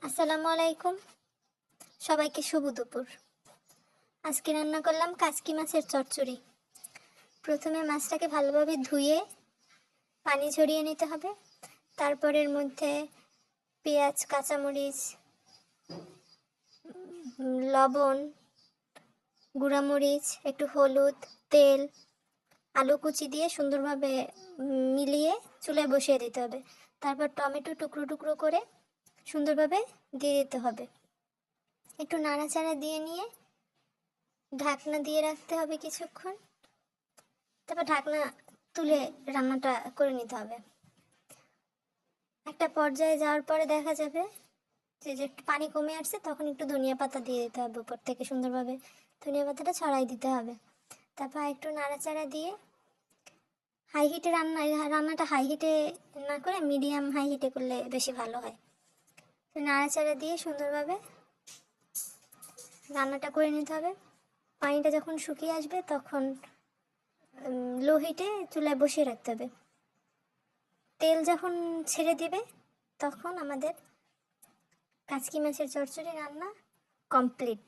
আসসালামু আলাইকুম, সবাইকে শুভ দুপুর। আজকে রান্না করলাম কাচকি মাছের চচ্চড়ি। প্রথমে মাছটাকে ভালোভাবে ধুয়ে পানি ঝরিয়ে নিতে হবে। তারপর এর মধ্যে পেঁয়াজ, কাঁচামরিচ, লবণ, গুঁড়ামরিচ, একটু হলুদ, তেল, আলু কুচি দিয়ে সুন্দরভাবে মিলিয়ে চুলায় বসিয়ে দিতে হবে। তারপর টমেটো টুকরো টুকরো করে সুন্দরভাবে দিয়ে দিতে হবে। একটু নাড়াচাড়া দিয়ে নিয়ে ঢাকনা দিয়ে রাখতে হবে কিছুক্ষণ। তারপর ঢাকনা তুলে রান্নাটা করে নিতে হবে। একটা পর্যায়ে যাওয়ার পরে দেখা যাবে যে একটু পানি কমে আসছে, তখন একটু ধনিয়া পাতা দিয়ে দিতে হবে উপর থেকে, সুন্দরভাবে ধনিয়া পাতাটা ছড়াই দিতে হবে। তারপর একটু নাড়াচাড়া দিয়ে হাই হিটে রান্নাটা হাই হিটে না করে মিডিয়াম হাই হিটে করলে বেশি ভালো হয়। তো নাড়াচাড়া দিয়ে সুন্দরভাবে রান্নাটা করে নিতে হবে। পানিটা যখন শুকিয়ে আসবে তখন লো হিটে চুলায় বসিয়ে রাখতে হবে। তেল যখন ছেড়ে দিবে তখন আমাদের কাচকি মাছের চচ্চড়ি রান্না কমপ্লিট।